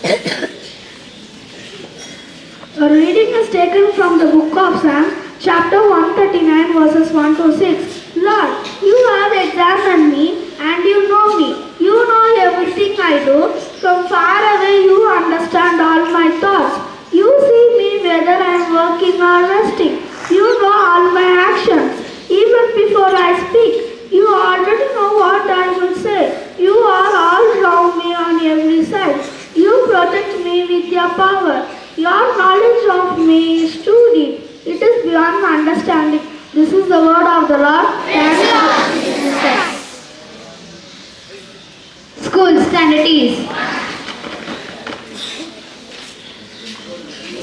A reading is taken from the book of Psalms, chapter 139, verses 1 to 6. Lord, you have examined me and you know me. You know everything I do. From far away you understand all my thoughts. You see me whether I am working or resting. You know all my actions. Even before I speak, you already know what I will say. You are all around me on every side. You protect me with your power. Your knowledge of me is too deep. It is beyond my understanding. This is the word of the Lord. School standards.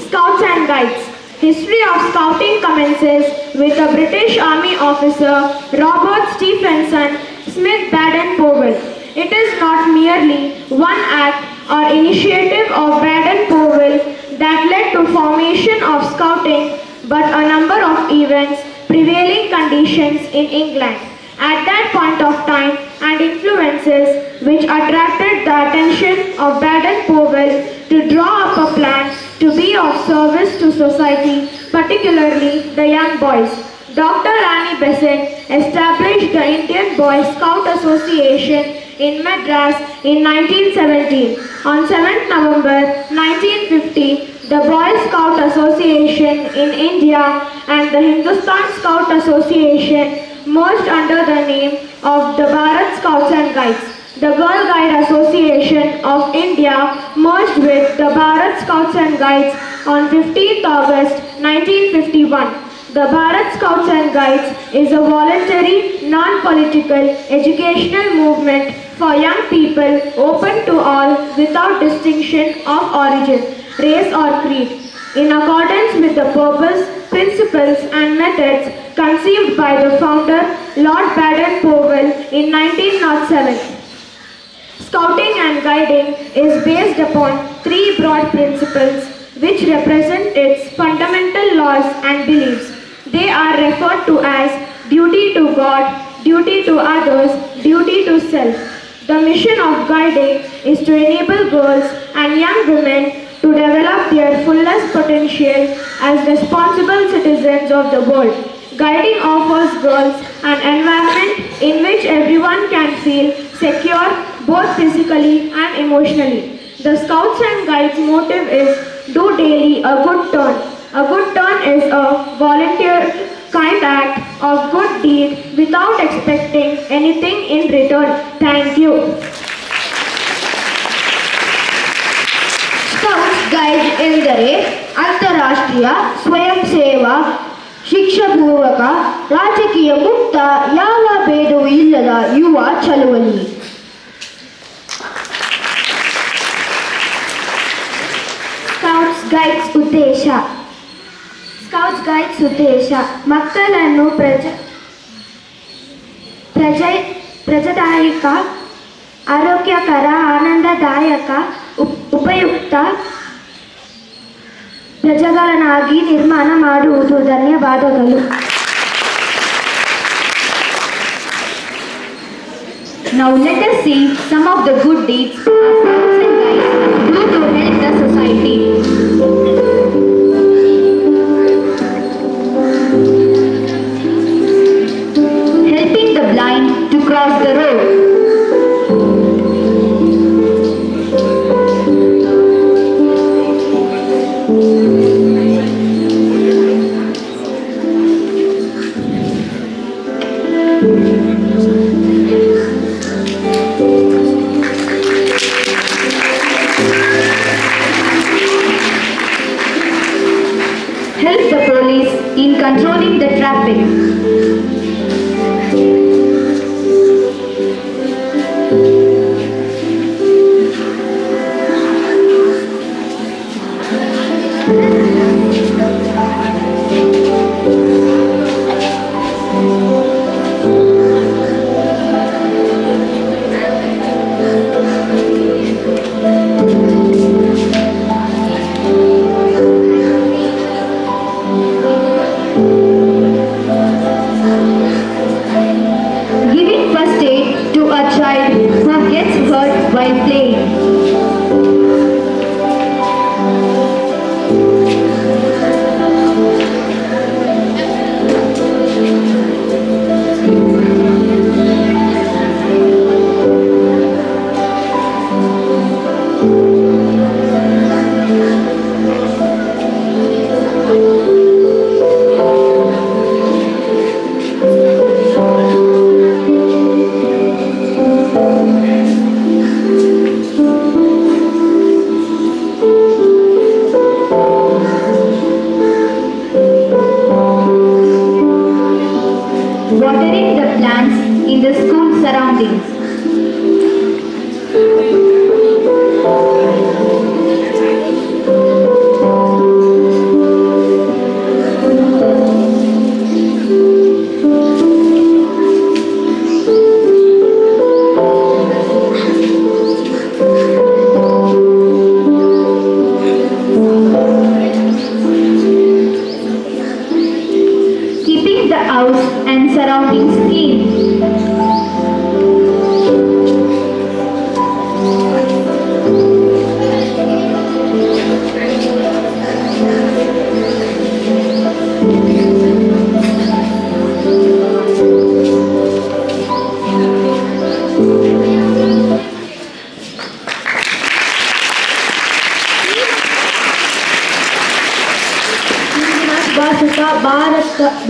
Scouts and Guides. History of Scouting commences with a British Army officer, Robert Stephenson Smith Baden-Powell. It is not merely one act or initiative of Baden-Powell that led to formation of Scouting, but a number of events, prevailing conditions in England at that point of time and influences which attracted the attention of Baden-Powell to draw up a plan to be of service to society, particularly the young boys. Dr. Annie Besant established the Indian Boy Scout Association in Madras in 1917. On 7th November 1950, the Boy Scout Association in India and the Hindustan Scout Association merged under the name of the Bharat Scouts and Guides. The Girl Guide Association of India merged with the Bharat Scouts and Guides on 15th August 1951. The Bharat Scouts and Guides is a voluntary, non-political educational movement for young people open to all without distinction of origin, race or creed, in accordance with the purpose, principles and methods conceived by the founder Lord Baden-Powell in 1907. Scouting and guiding is based upon three broad principles which represent its fundamental laws and beliefs. They are referred to as duty to God, duty to others, duty to self. The mission of guiding is to enable girls and young women to develop their fullest potential as responsible citizens of the world. Guiding offers girls an environment in which everyone can feel secure both physically and emotionally. The Scouts and Guides motive is do daily a good turn. A good turn is a volunteer kind act of good deed without expecting anything in return. Thank you. Scouts guide ಎಂದರೆ ಅಂತಾರಾಷ್ಟ್ರೀಯ ಸ್ವಯಂ ಸೇವಾ ಶಿಕ್ಷಾಪೂರ್ವಕ ರಾಜಕೀಯ ಮುಕ್ತ ಯಾವ ಭೇದವೂ ಇಲ್ಲದ ಯುವ ಚಳುವಳಿ. ಸ್ಕೌಟ್ಸ್ ಗೈಡ್ಸ್ ಉದ್ದೇಶ. ಸ್ಕೌಟ್ಸ್ ಗೈಡ್ಸ್ ಉದ್ದೇಶ ಮಕ್ಕಳನ್ನು ಪ್ರಜಾದಾಯಕ, ಆರೋಗ್ಯಕರ, ಆನಂದದಾಯಕ, ಉಪಯುಕ್ತ ಪ್ರಜೆಗಳನ್ನಾಗಿ ನಿರ್ಮಾಣ ಮಾಡುವುದು. ಧನ್ಯವಾದಗಳು. Now let us see some of the good deeds our Scouts and Guides do to help the society. Helping the blind to cross the road. Help the police in controlling the traffic. families. Keeping the house and surroundings clean.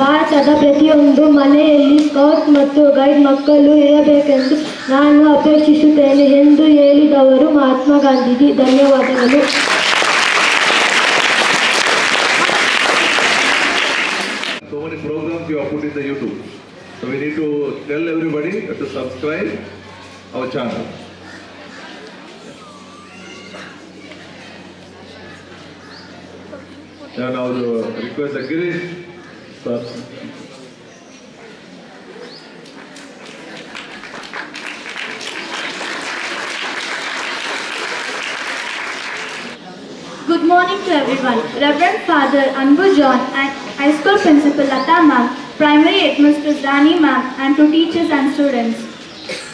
ಭಾರತದ ಪ್ರತಿಯೊಂದು ಮನೆಯಲ್ಲಿ scout ಮತ್ತು guide ಮಕ್ಕಳು ಇರಬೇಕೆಂದು ನಾನು ಅಪೇಕ್ಷಿಸುತ್ತೇನೆ ಎಂದು ಹೇಳಿದವರು ಮಹಾತ್ಮ ಗಾಂಧೀಜಿ. ಧನ್ಯವಾದಗಳು. So many programs you have put in the YouTube. So we need to tell everybody to subscribe our channel. And now request the Girish sir. Good morning to everyone. Reverend Father Anbu John and High School Principal Lata Ma'am, Primary Headmistress Rani Ma'am, and to teachers and students.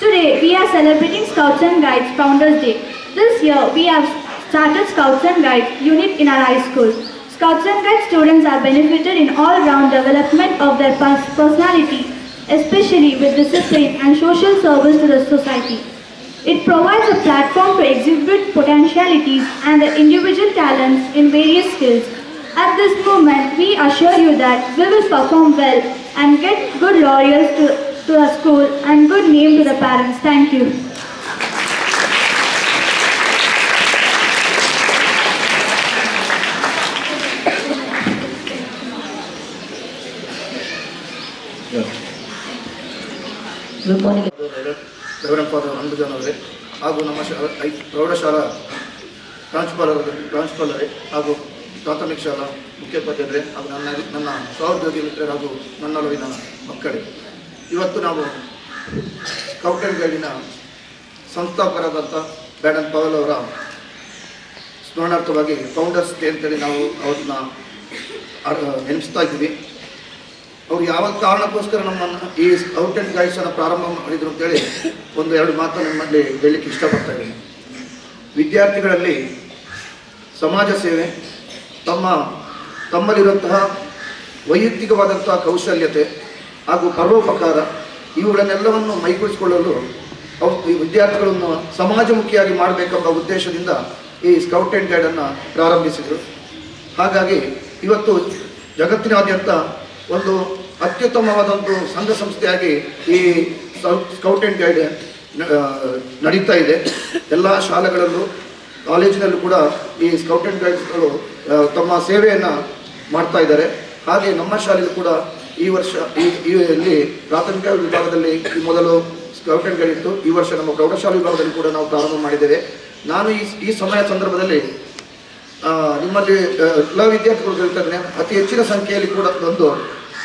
Today we are celebrating Scouts and Guides Founders Day. This year we have started Scouts and Guides unit in our high school. Scouts and Guides students are benefited in all-round development of their personality, especially with discipline and social service to the society. It provides a platform to exhibit potentialities and their individual talents in various skills. At this moment, we assure you that we will perform well and get good laurels to the school and good name to the parents. Thank you. Good morning. Reverend father Ambujan ಅವರೇ ಹಾಗೂ ನಮ್ಮ ಪ್ರೌಢಶಾಲಾ ಪ್ರಾಂಶುಪಾಲರೇ ಹಾಗೂ ಪ್ರಾಥಮಿಕ ಶಾಲಾ ಮುಖ್ಯೋಪಾಧ್ಯಾಯರೇ ಹಾಗೂ ನನ್ನ ಸಹೋದ್ಯೋಗಿ ಮಿತ್ರರು ಹಾಗೂ ನನ್ನೊಳಗಿನ ಮಕ್ಕಳೇ, ಇವತ್ತು ನಾವು ಸ್ಕೌಟ್ ಆ್ಯಂಡ್ ಗೈಡಿನ ಸಂಸ್ಥಾಪಕರಾದಂಥ ಬ್ಯಾಡನ್ ಪವಲ್ ಅವರ ಸ್ಮರಣಾರ್ಥವಾಗಿ ಫೌಂಡರ್ಸ್ ಡೇ ಅಂತೇಳಿ ನಾವು ಅವ್ರನ್ನ ನೆನೆಸ್ತಾ ಇದ್ದೀವಿ. ಅವ್ರು ಯಾವ ಕಾರಣಕ್ಕೋಸ್ಕರ ನಮ್ಮನ್ನು ಈ ಸ್ಕೌಟ್ ಆ್ಯಂಡ್ ಗೈಡ್ಸನ್ನು ಪ್ರಾರಂಭ ಮಾಡಿದರು ಅಂತೇಳಿ ಎರಡು ಮಾತು ನಮ್ಮಲ್ಲಿ ಹೇಳಲಿಕ್ಕೆ ಇಷ್ಟಪಡ್ತಾ ಇದ್ದೀನಿ. ವಿದ್ಯಾರ್ಥಿಗಳಲ್ಲಿ ಸಮಾಜ ಸೇವೆ, ತಮ್ಮಲ್ಲಿರುವಂತಹ ವೈಯಕ್ತಿಕವಾದಂತಹ ಕೌಶಲ್ಯತೆ ಹಾಗೂ ಪರೋಪಕಾರ ಇವುಗಳನ್ನೆಲ್ಲವನ್ನು ಮೈಗೂಡಿಸಿಕೊಳ್ಳಲು ಈ ವಿದ್ಯಾರ್ಥಿಗಳನ್ನು ಸಮಾಜಮುಖಿಯಾಗಿ ಮಾಡಬೇಕೆಂಬ ಉದ್ದೇಶದಿಂದ ಈ ಸ್ಕೌಟ್ ಆ್ಯಂಡ್ ಗೈಡನ್ನು ಪ್ರಾರಂಭಿಸಿದರು. ಹಾಗಾಗಿ ಇವತ್ತು ಜಗತ್ತಿನಾದ್ಯಂತ ಒಂದು ಅತ್ಯುತ್ತಮವಾದೊಂದು ಸಂಘ ಸಂಸ್ಥೆಯಾಗಿ ಈ ಸ್ಕೌಟ್ ಆ್ಯಂಡ್ ಗೈಡ್ ನಡೀತಾ ಇದೆ. ಎಲ್ಲ ಶಾಲೆಗಳಲ್ಲೂ ಕಾಲೇಜಿನಲ್ಲೂ ಕೂಡ ಈ ಸ್ಕೌಟ್ ಆ್ಯಂಡ್ ಗೈಡ್ಸ್ಗಳು ತಮ್ಮ ಸೇವೆಯನ್ನು ಮಾಡ್ತಾ ಇದ್ದಾರೆ. ಹಾಗೆ ನಮ್ಮ ಶಾಲೆಯಲ್ಲೂ ಕೂಡ ಈ ವರ್ಷ ಇಲ್ಲಿ ಪ್ರಾಥಮಿಕ ವಿಭಾಗದಲ್ಲಿ ಮೊದಲು ಸ್ಕೌಟ್ ಆ್ಯಂಡ್ ಗೈಡ್ ಇತ್ತು. ಈ ವರ್ಷ ನಮ್ಮ ಪ್ರೌಢಶಾಲಾ ವಿಭಾಗದಲ್ಲಿ ಕೂಡ ನಾವು ಪ್ರಾರಂಭ ಮಾಡಿದ್ದೇವೆ. ನಾನು ಈ ಸಂದರ್ಭದಲ್ಲಿ ನಿಮ್ಮಲ್ಲಿ ಎಲ್ಲ ವಿದ್ಯಾರ್ಥಿಗಳು ಹೇಳ್ತಾ ಇದ್ದೇನೆ, ಅತಿ ಹೆಚ್ಚಿನ ಸಂಖ್ಯೆಯಲ್ಲಿ ಕೂಡ ಬಂದು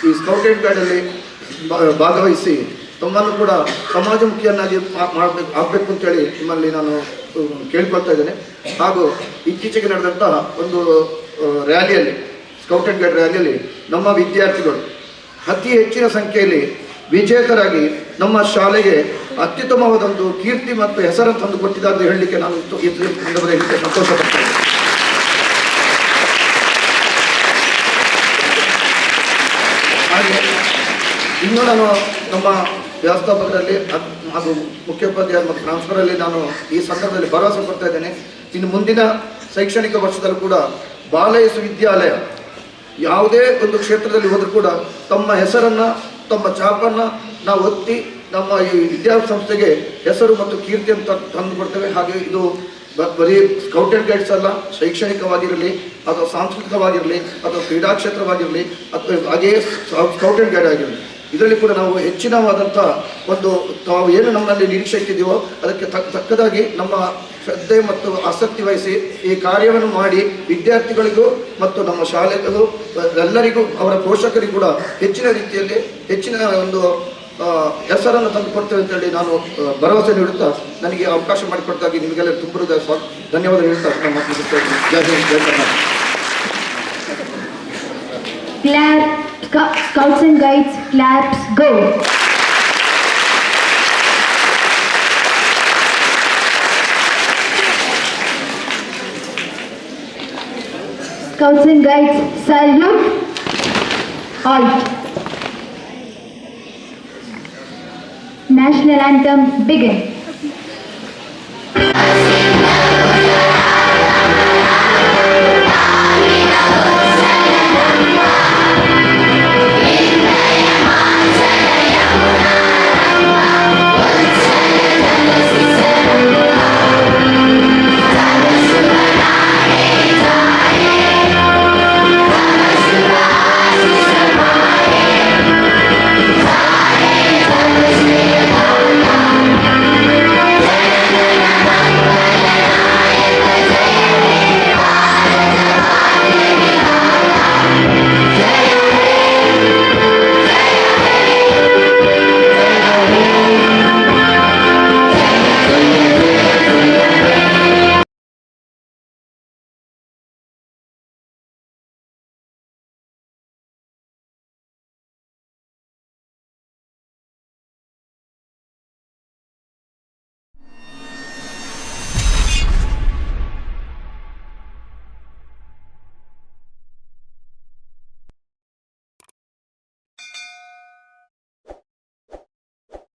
ಈ ಸ್ಕೌಟ್ ಆ್ಯಂಡ್ ಗೈಡಲ್ಲಿ ಭಾಗವಹಿಸಿ ತಮ್ಮನ್ನು ಕೂಡ ಸಮಾಜಮುಖಿಯನ್ನಾಗಿ ಆಗಬೇಕು ಅಂತೇಳಿ ನಿಮ್ಮಲ್ಲಿ ನಾನು ಕೇಳ್ಕೊಳ್ತಾ ಇದ್ದೇನೆ. ಹಾಗೂ ಇತ್ತೀಚೆಗೆ ನಡೆದಂತಹ ಒಂದು ರ್ಯಾಲಿಯಲ್ಲಿ, ಸ್ಕೌಟ್ ಆ್ಯಂಡ್ ಗೈಡ್ ರ್ಯಾಲಿಯಲ್ಲಿ ನಮ್ಮ ವಿದ್ಯಾರ್ಥಿಗಳು ಅತಿ ಹೆಚ್ಚಿನ ಸಂಖ್ಯೆಯಲ್ಲಿ ವಿಜೇತರಾಗಿ ನಮ್ಮ ಶಾಲೆಗೆ ಅತ್ಯುತ್ತಮವಾದೊಂದು ಕೀರ್ತಿ ಮತ್ತು ಹೆಸರನ್ನು ತಂದು ಕೊಟ್ಟಿದ್ದಾರೆ ಅಂತ ಹೇಳಲಿಕ್ಕೆ ನಾನು ಈ ಸಂದರ್ಭದಲ್ಲಿ ಸಂತೋಷ ಪಡ್ತೇನೆ. ಹಾಗೆ ಇನ್ನೂ ನಾನು ನಮ್ಮ ವ್ಯವಸ್ಥಾಪಕರಲ್ಲಿ ಹಾಗೂ ಮುಖ್ಯೋಪಾಧ್ಯಾಯ ಮತ್ತು ಟ್ರಾನ್ಸ್ಫರಲ್ಲಿ ನಾನು ಈ ಸಂದರ್ಭದಲ್ಲಿ ಭರವಸೆ ಕೊಡ್ತಾ ಇದ್ದೇನೆ. ಇನ್ನು ಮುಂದಿನ ಶೈಕ್ಷಣಿಕ ವರ್ಷದಲ್ಲೂ ಕೂಡ ಬಾಲಯಸು ವಿದ್ಯಾಲಯ ಯಾವುದೇ ಒಂದು ಕ್ಷೇತ್ರದಲ್ಲಿ ಹೋದರೂ ಕೂಡ ತಮ್ಮ ಹೆಸರನ್ನು, ತಮ್ಮ ಛಾಪನ್ನು ನಾವು ಒತ್ತಿ ನಮ್ಮ ಈ ವಿದ್ಯಾಸಂಸ್ಥೆಗೆ ಹೆಸರು ಮತ್ತು ಕೀರ್ತಿಯನ್ನು ತಂದು ಕೊಡ್ತೇವೆ. ಹಾಗೆ ಇದು ಬರೀ ಸ್ಕೌಟ್ ಆ್ಯಂಡ್ ಗೈಡ್ಸ್ ಅಲ್ಲ, ಶೈಕ್ಷಣಿಕವಾಗಿರಲಿ ಅಥವಾ ಸಾಂಸ್ಕೃತಿಕವಾಗಿರಲಿ ಅಥವಾ ಕ್ರೀಡಾ ಕ್ಷೇತ್ರವಾಗಿರಲಿ ಅಥವಾ ಹಾಗೆಯೇ ಸ್ಕೌಟ್ ಆ್ಯಂಡ್ ಗೈಡ್ ಆಗಿರಲಿ ಇದರಲ್ಲಿ ಕೂಡ ನಾವು ಹೆಚ್ಚಿನವಾದಂಥ ಒಂದು ತಾವು ಏನು ನಮ್ಮಲ್ಲಿ ನಿರೀಕ್ಷೆ ಇಟ್ಟಿದ್ದೀವೋ ಅದಕ್ಕೆ ತಕ್ಕದಾಗಿ ನಮ್ಮ ಶ್ರದ್ಧೆ ಮತ್ತು ಆಸಕ್ತಿ ವಹಿಸಿ ಈ ಕಾರ್ಯವನ್ನು ಮಾಡಿ ವಿದ್ಯಾರ್ಥಿಗಳಿಗೂ ಮತ್ತು ನಮ್ಮ ಶಾಲೆಗಳು ಎಲ್ಲರಿಗೂ ಅವರ ಪೋಷಕರಿಗೂ ಕೂಡ ಹೆಚ್ಚಿನ ರೀತಿಯಲ್ಲಿ ಹೆಚ್ಚಿನ ಒಂದು ಹೆಸರನ್ನು ತಂದುಕೊಡ್ತೇವೆ ಅಂತೇಳಿ ನಾನು ಭರವಸೆ ನೀಡುತ್ತಾ ನನಗೆ ಅವಕಾಶ ಮಾಡಿಕೊಟ್ಟಾಗಿ ನಿಮಗೆಲ್ಲ ತುಂಬ ಧನ್ಯವಾದ ಹೇಳ್ತಾ ನಮ್ಮ ಮಾತು ಮುಗಿಸ್ತೇನೆ. ಜೈ ಹಿಂದ್, ಜೈ Karnataka. Scouts and Guides, claps, go! Scouts and Guides, salute, halt. National anthem, begin.